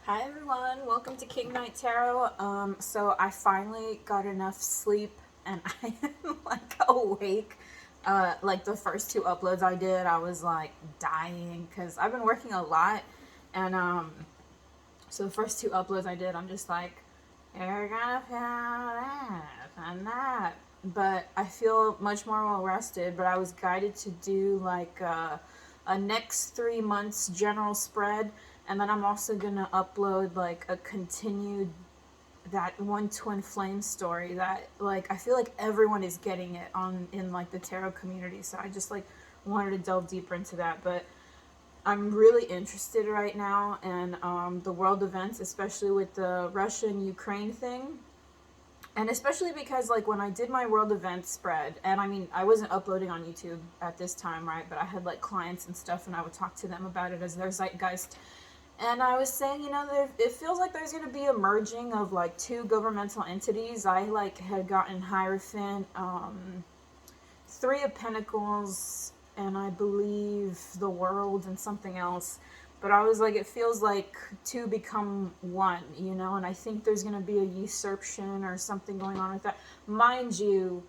Hi everyone, welcome to King Night Tarot. So I finally got enough sleep and I am like awake. Like the first two uploads I did, I was like dying because I've been working a lot, and so the first two uploads I did, I'm just like, you're gonna feel this and that. But I feel much more well rested. But I was guided to do like a next 3 months general spread, and then I'm also gonna upload like a continued that one twin flame story that like I feel like everyone is getting it on in like the tarot community. So I just like wanted to delve deeper into that. But I'm really interested right now in the world events, especially with the Russia and Ukraine thing. And especially because, like, when I did my world event spread, and I mean, I wasn't uploading on YouTube at this time, right? But I had, like, clients and stuff, and I would talk to them about it as their zeitgeist. And I was saying, it feels like there's going to be a merging of, like, two governmental entities. I, like, had gotten Hierophant, Three of Pentacles, and I believe the World and something else. But I was like, it feels like two become one, and I think there's going to be a usurpation or something going on with that. Mind you,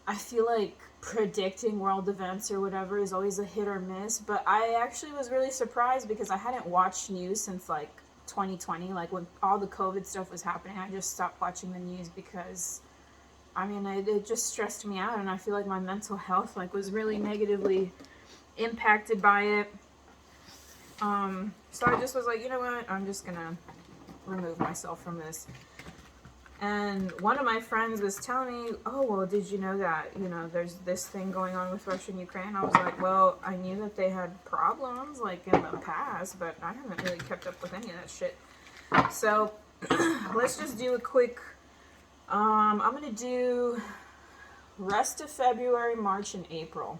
I feel like predicting world events or whatever is always a hit or miss, but I actually was really surprised because I hadn't watched news since like 2020. Like when all the COVID stuff was happening, I just stopped watching the news because it just stressed me out, and I feel like my mental health like was really negatively impacted by it. So I just was like, you know what? I'm just gonna remove myself from this. And one of my friends was telling me, oh, well, did you know that, there's this thing going on with Russia and Ukraine? I was like, well, I knew that they had problems, like, in the past, but I haven't really kept up with any of that shit. So, let's just do a quick, I'm gonna do rest of February, March, and April.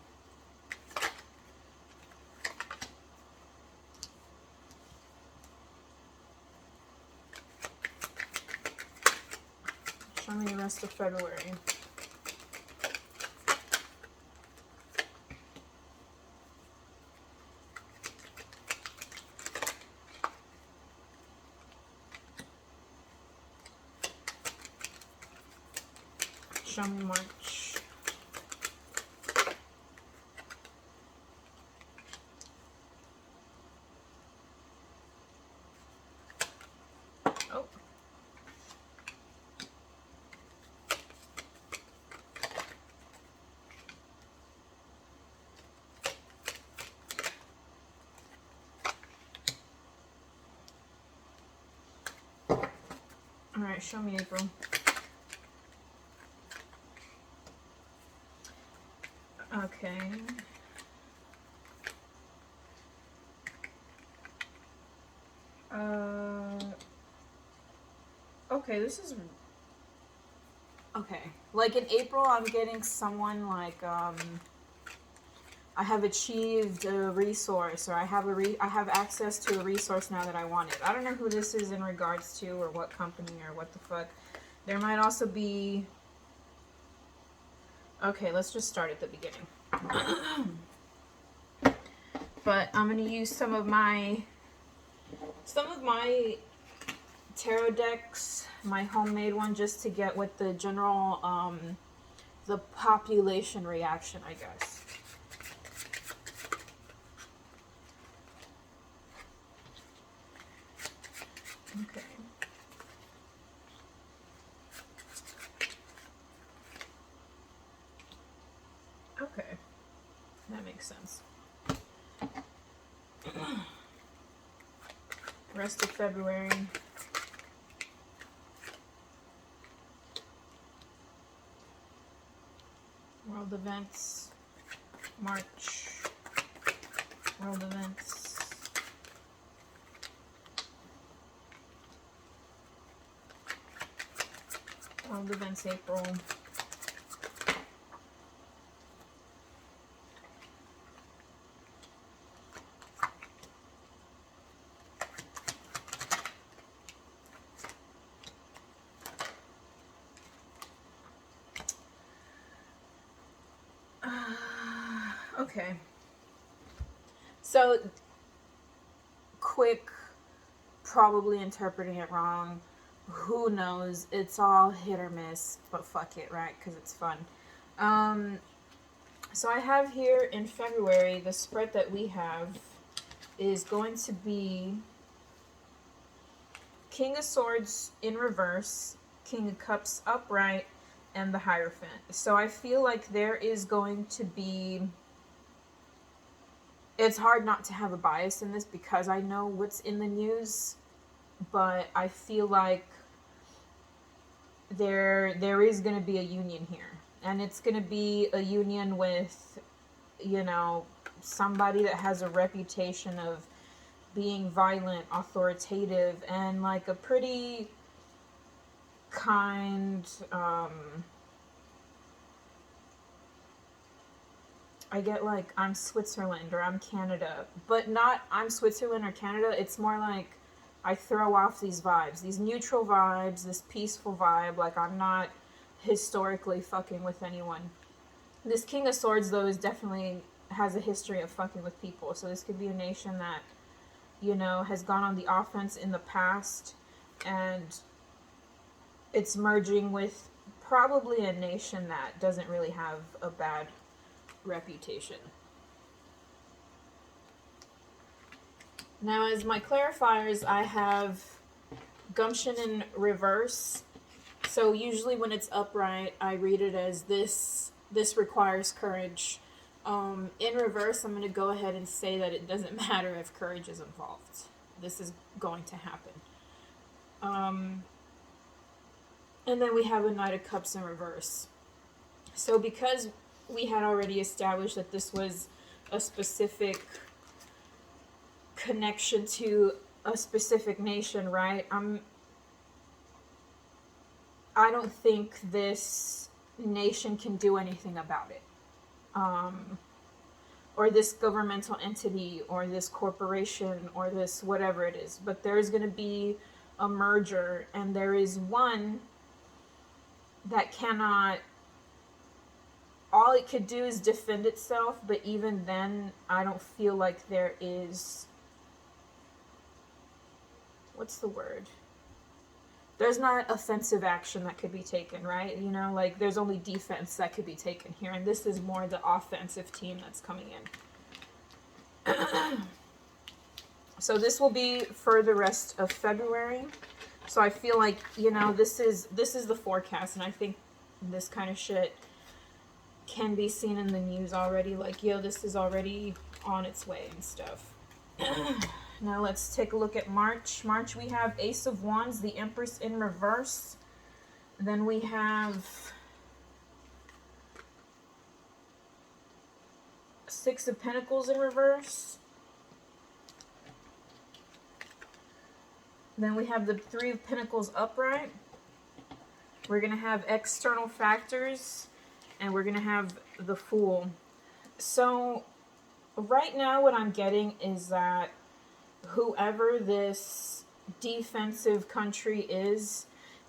Show me the rest of February. Show me March. Oh. Alright, show me April. Okay. Okay, this is... Okay. Like in April, I'm getting someone like, I have achieved a resource, or I have access to a resource now that I wanted. I don't know who this is in regards to, or what company, or what the fuck. There might also be... Okay, let's just start at the beginning. But I'm gonna use some of my tarot decks, my homemade one, just to get with the general, the population reaction, I guess. Okay. Okay. That makes sense. Rest of February. World events. March. World events. World events April. Okay. So, quick probably interpreting it wrong. Who knows? It's all hit or miss, but fuck it, right? Because it's fun. Um, so I have here in February, the spread that we have is going to be King of Swords in reverse, King of Cups upright, and the Hierophant. So I feel like there is going to be... It's hard not to have a bias in this because I know what's in the news, but I feel like there is going to be a union here. And it's going to be a union with, you know, somebody that has a reputation of being violent, authoritative, and like a pretty kind, I get like I'm Switzerland or I'm Canada, but not I'm Switzerland or Canada. It's more like I throw off these vibes, these neutral vibes, this peaceful vibe. Like I'm not historically fucking with anyone. This King of Swords, though, is definitely has a history of fucking with people. So this could be a nation that, you know, has gone on the offense in the past, and it's merging with probably a nation that doesn't really have a bad reputation. Now, as my clarifiers, I have Gumption in reverse. So usually when it's upright, I read it as this requires courage. In reverse, I'm going to go ahead and say that it doesn't matter if courage is involved. This is going to happen. And then we have a Knight of Cups in reverse. So because we had already established that this was a specific connection to a specific nation, right? I don't think this nation can do anything about it. Or this governmental entity, or this corporation, or this whatever it is. But there's going to be a merger, and there is one that cannot... All it could do is defend itself, but even then, I don't feel like there is... What's the word? There's not offensive action that could be taken, right? You know, like, there's only defense that could be taken here, and this is more the offensive team that's coming in. So this will be for the rest of February. So I feel like, you know, this is the forecast, and I think this kind of shit can be seen in the news already. Like, yo, this is already on its way and stuff. Now let's take a look at March. March, we have Ace of Wands, the Empress in reverse. Then we have Six of Pentacles in reverse. Then we have the Three of Pentacles upright. We're going to have external factors, and we're going to have the Fool. So right now what I'm getting is that whoever this defensive country is,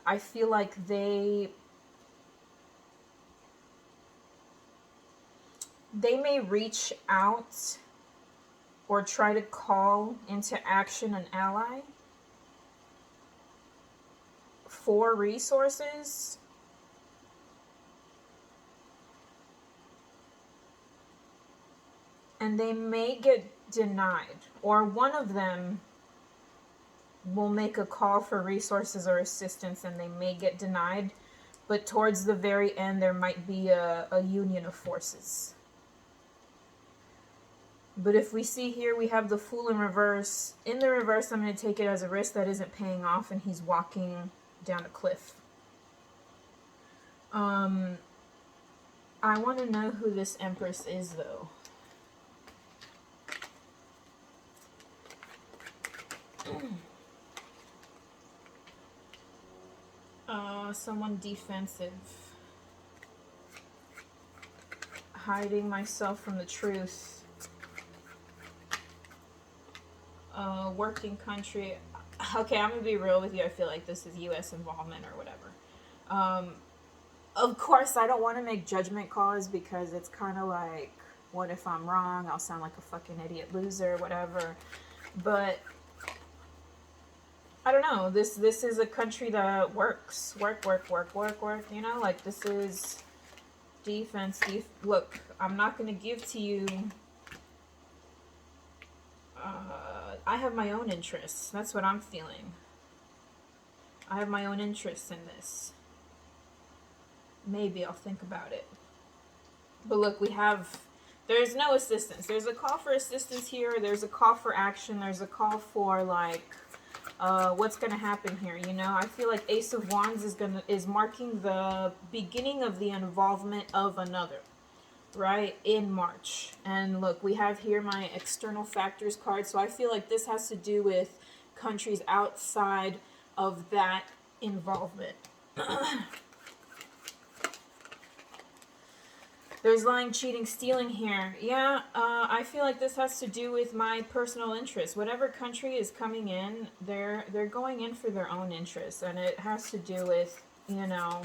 I feel like they may reach out or try to call into action an ally for resources. And they may get denied, or one of them will make a call for resources or assistance and they may get denied, but towards the very end there might be a union of forces. But if we see here, we have the Fool in reverse. In the reverse, I'm going to take it as a risk that isn't paying off, and he's walking down a cliff. I want to know who this Empress is, though. Someone defensive. Hiding myself from the truth. Working country. Okay, I'm gonna be real with you. I feel like this is U.S. involvement or whatever. Of course, I don't want to make judgment calls because it's kind of like, what if I'm wrong? I'll sound like a fucking idiot loser, whatever. But I don't know. This is a country that works. Work. You know, like this is defense. Look, I'm not gonna give to you. I have my own interests. That's what I'm feeling. I have my own interests in this. Maybe I'll think about it. But look, there's no assistance. There's a call for assistance here. There's a call for action. There's a call for like, what's gonna happen here? You know, I feel like Ace of Wands is marking the beginning of the involvement of another, right, in March. And look, we have here my external factors card. So I feel like this has to do with countries outside of that involvement. There's lying, cheating, stealing here. Yeah, I feel like this has to do with my personal interests. Whatever country is coming in, they're going in for their own interests, and it has to do with, you know,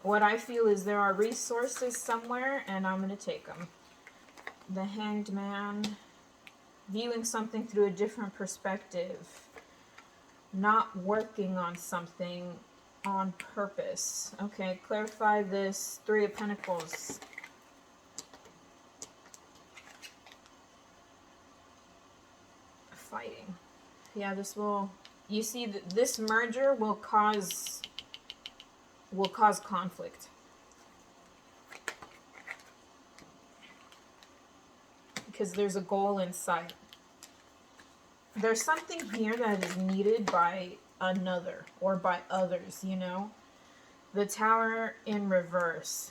what I feel is there are resources somewhere, and I'm gonna take them. The Hanged Man, viewing something through a different perspective, not working on something on purpose. Okay, clarify this. Three of Pentacles. Fighting. Yeah, this will, you see, this merger will cause conflict. Because there's a goal in sight. There's something here that is needed by another or by others, you know? The Tower in reverse.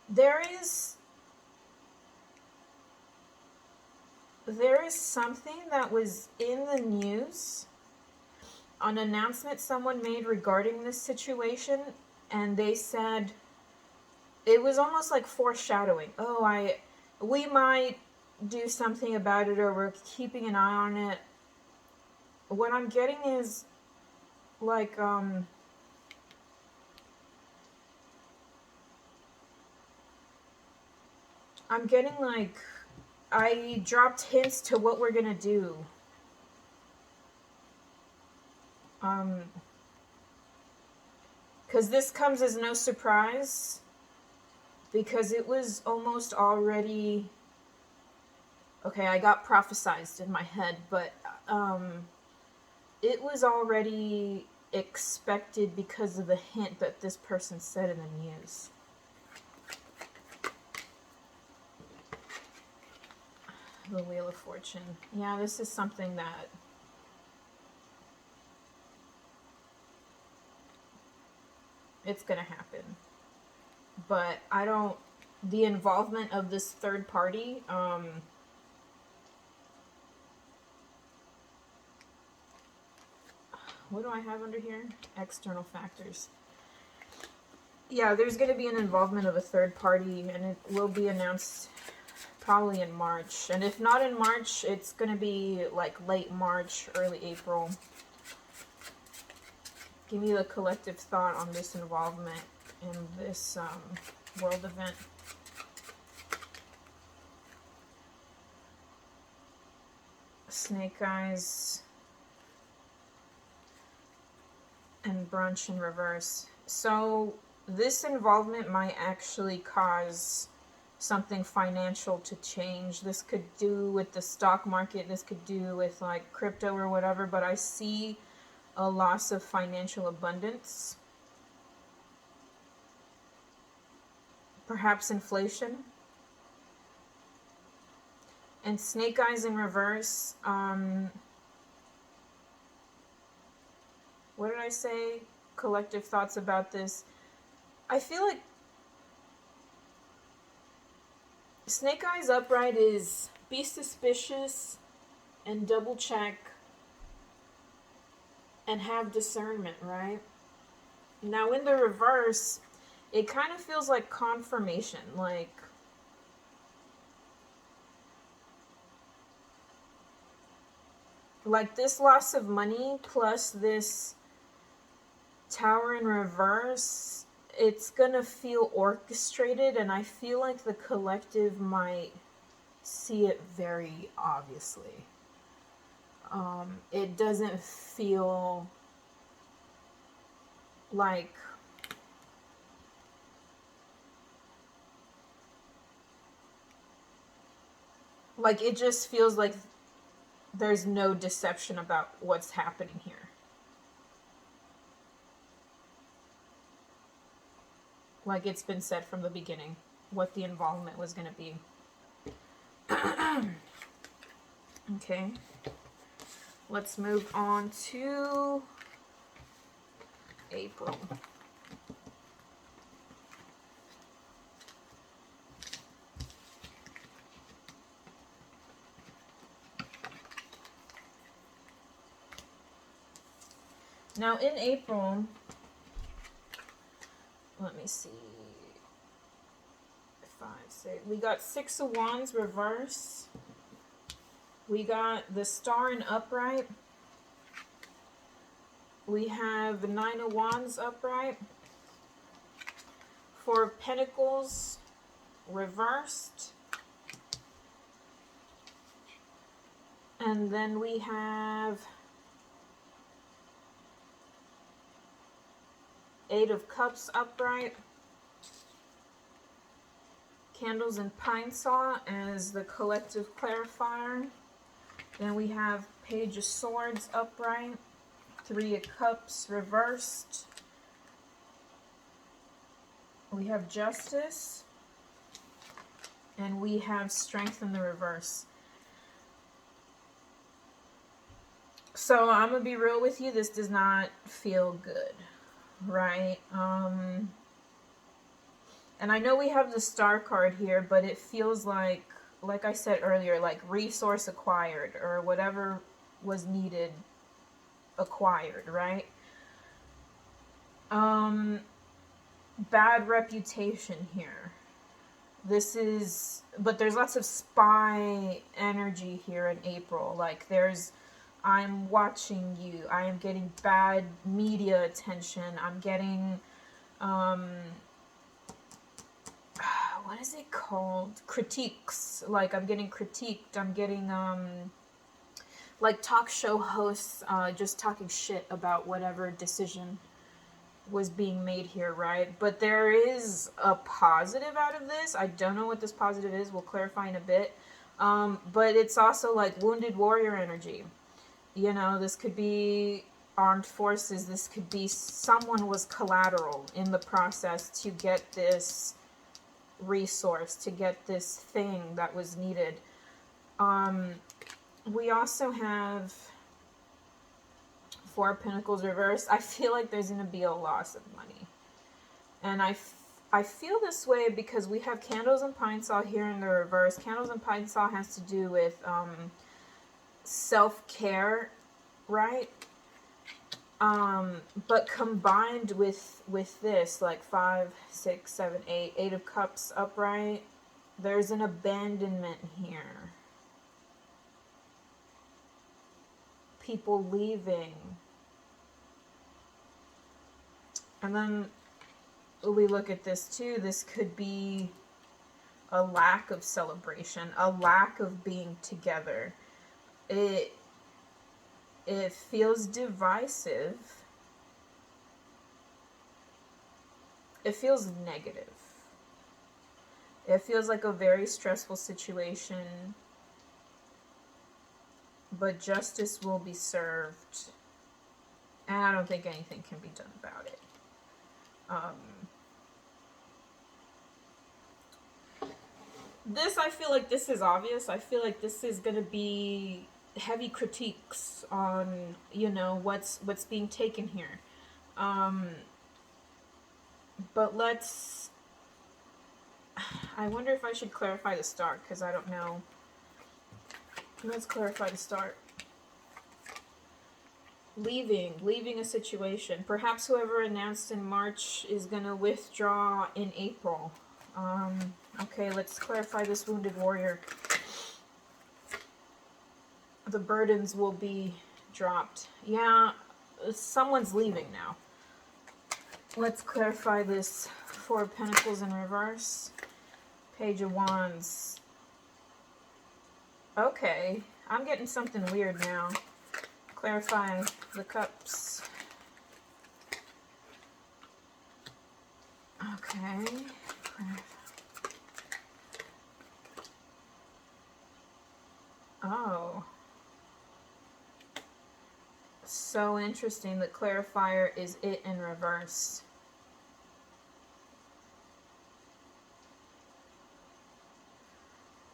There is something that was in the news, an announcement someone made regarding this situation, and they said it was almost like foreshadowing. Oh, we might do something about it, or we're keeping an eye on it. What I'm getting is like I'm getting like I dropped hints to what we're gonna do. Because this comes as no surprise, because it was almost already, okay, I got prophesized in my head, but it was already expected because of the hint that this person said in the news. The Wheel of Fortune. Yeah, this is something that it's gonna happen. But I don't, the involvement of this third party, what do I have under here? External factors. Yeah, there's going to be an involvement of a third party, and it will be announced probably in March. And if not in March, it's going to be like late March, early April. Give me the collective thought on this involvement in this world event. Snake Eyes and Brunch in reverse. So this involvement might actually cause something financial to change. This could do with the stock market. This could do with like crypto or whatever. But I see a loss of financial abundance. Perhaps inflation. And Snake Eyes in reverse. What did I say? Collective thoughts about this. I feel like Snake Eyes upright is be suspicious and double check and have discernment, right? Now in the reverse, it kind of feels like confirmation, like this loss of money plus this Tower in reverse, it's gonna feel orchestrated, and I feel like the collective might see it very obviously. It doesn't feel like it just feels like there's no deception about what's happening here. Like it's been said from the beginning what the involvement was going to be. Okay. Let's move on to April. Now in April, let me see. 5, 6. We got 6 of Wands reverse. We got the Star in upright. We have the 9 of Wands upright. 4 of Pentacles reversed. And then we have 8 of Cups upright. Candles and Pine Saw as the collective clarifier. Then we have Page of Swords upright. 3 of Cups reversed. We have Justice. And we have Strength in the reverse. So I'm going to be real with you. This does not feel good, right? And I know we have the Star card here, but it feels like I said earlier, like resource acquired or whatever was needed acquired, right? Bad reputation here. But there's lots of spy energy here in April. Like I'm watching you. I am getting bad media attention. I'm getting, what is it called? Critiques. Like I'm getting critiqued. I'm getting, like talk show hosts, just talking shit about whatever decision was being made here, right? But there is a positive out of this. I don't know what this positive is. We'll clarify in a bit. But it's also like wounded warrior energy. You know, this could be armed forces. This could be someone was collateral in the process to get this resource, to get this thing that was needed. We also have 4 of Pentacles reversed. I feel like there's going to be a loss of money. And I feel this way because we have Candles and Pine Saw here in the reverse. Candles and Pine Saw has to do with self-care, right? But combined with this, like 5, 6, 7, 8, 8 of Cups upright, there's an abandonment here. People leaving. And then we look at this too. This could be a lack of celebration, a lack of being together. It feels divisive. It feels negative. It feels like a very stressful situation, but justice will be served, and I don't think anything can be done about it. This, I feel like this is obvious. I feel like this is going to be heavy critiques on, you know, what's being taken here. But I wonder if I should clarify the start, because I don't know. Let's clarify the start. Leaving a situation. Perhaps whoever announced in March is going to withdraw in April. Okay, let's clarify this wounded warrior. The burdens will be dropped. Yeah, someone's leaving now. Let's clarify this 4 of Pentacles in reverse. Page of Wands. Okay, I'm getting something weird now. Clarify the cups. Okay. Oh. So interesting. The clarifier is it in reverse.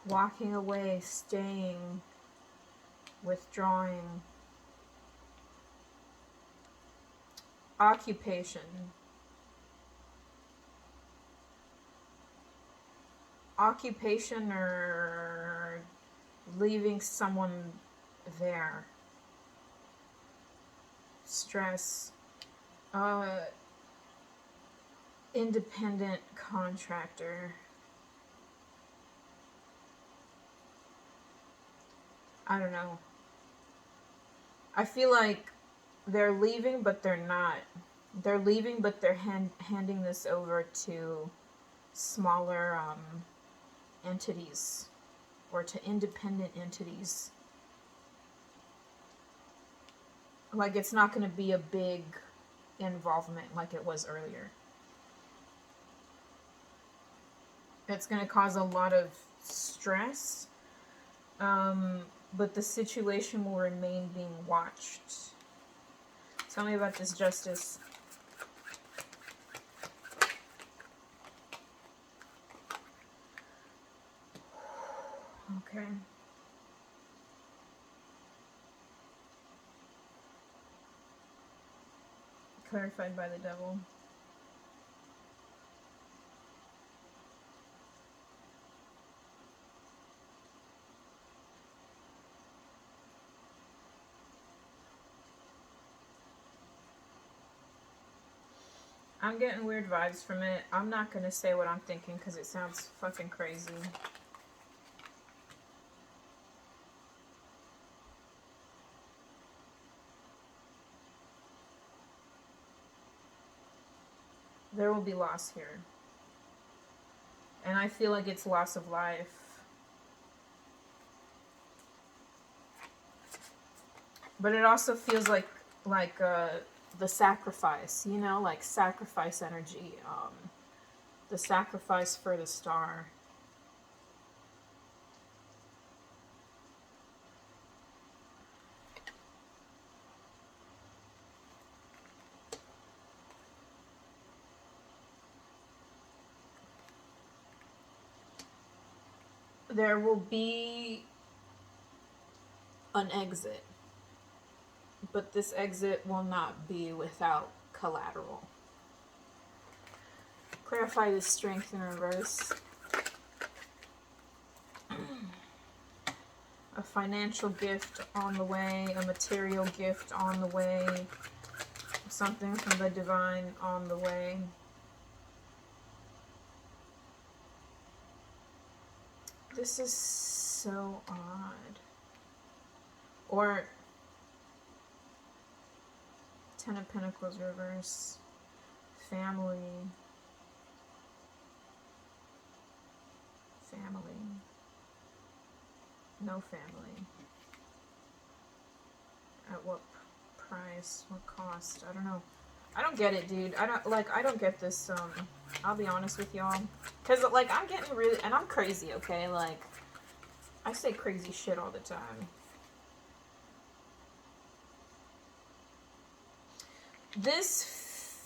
Walking away, staying, withdrawing. Occupation. Occupation or leaving someone there. Stress. Independent contractor. I don't know. I feel like they're leaving, but they're not. They're leaving, but they're handing this over to smaller entities or to independent entities. Like, it's not going to be a big involvement like it was earlier. It's going to cause a lot of stress, but the situation will remain being watched. Tell me about this justice. Okay. Clarified by the devil. I'm getting weird vibes from it. I'm not going to say what I'm thinking because it sounds fucking crazy. There will be loss here. And I feel like it's loss of life. But it also feels like the sacrifice, you know, like sacrifice energy. The sacrifice for the star. There will be an exit. But this exit will not be without collateral. Clarify the strength in reverse. A financial gift on the way, a material gift on the way, something from the divine on the way. This is so odd. Or Ten of Pentacles reverse. Family. Family. No family. At what price? What cost? I don't know. I don't get it, dude. I don't get this, I'll be honest with y'all. Because, like, I'm getting really, and I'm crazy, okay? Like, I say crazy shit all the time. This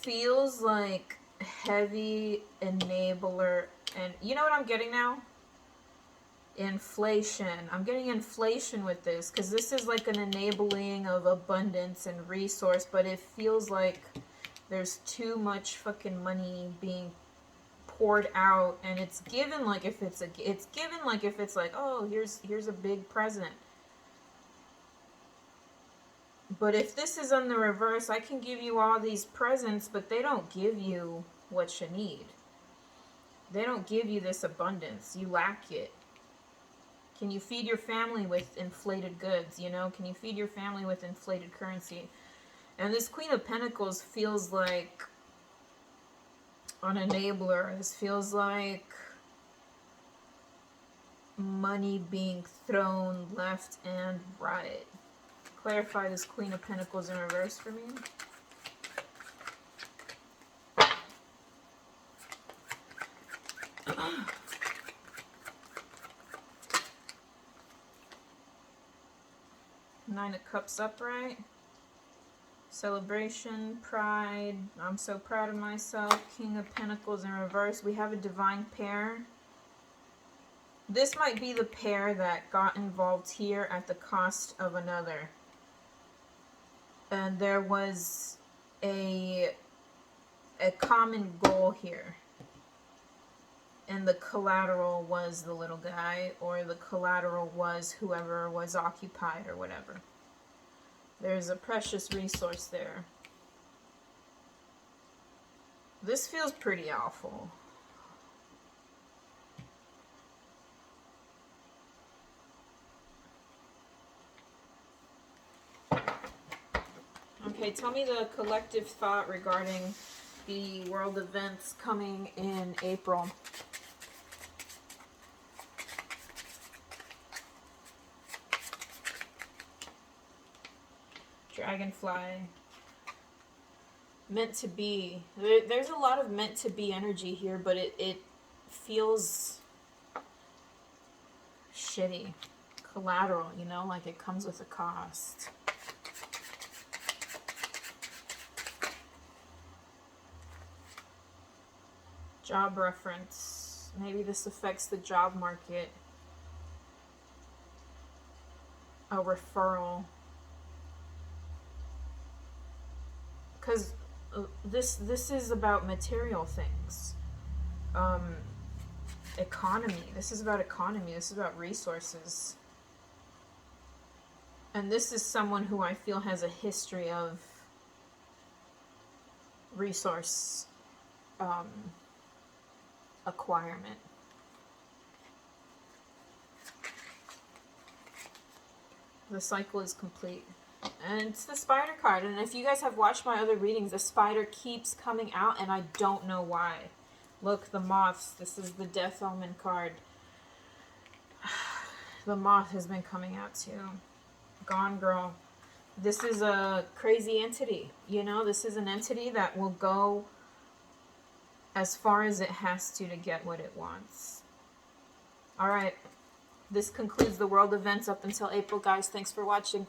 feels like heavy enabler, and you know what I'm getting now? Inflation. I'm getting inflation with this, because this is like an enabling of abundance and resource, but it feels like there's too much fucking money being poured out, and it's given like if it's like, oh, here's a big present. But if this is on the reverse, I can give you all these presents, but they don't give you what you need. They don't give you this abundance. You lack it. Can you feed your family with inflated goods, you know? Can you feed your family with inflated currency? And this Queen of Pentacles feels like an enabler. This feels like money being thrown left and right. clarify this Queen of Pentacles in reverse for me. Nine of Cups upright. Celebration, pride. I'm so proud of myself. King of Pentacles in reverse. We have a divine pair. This might be the pair that got involved here at the cost of another. And there was a common goal here. And the collateral was the little guy, or the collateral was whoever was occupied or whatever. There's a precious resource there. This feels pretty awful. Okay, tell me the collective thought regarding the world events coming in April. Dragonfly. Meant to be. There's a lot of meant to be energy here, but it feels shitty. Collateral, you know, like it comes with a cost. Job reference. Maybe this affects the job market. A referral. Because this is about material things. Economy. This is about economy. This is about resources. And this is someone who I feel has a history of resource acquirement. The cycle is complete. And it's the spider card. And if you guys have watched my other readings, the spider keeps coming out and I don't know why. Look, the moths. This is the death omen card. The moth has been coming out too. Gone girl. This is a crazy entity. You know, this is an entity that will go as far as it has to get what it wants. Alright. This concludes the world events up until April, guys. Thanks for watching.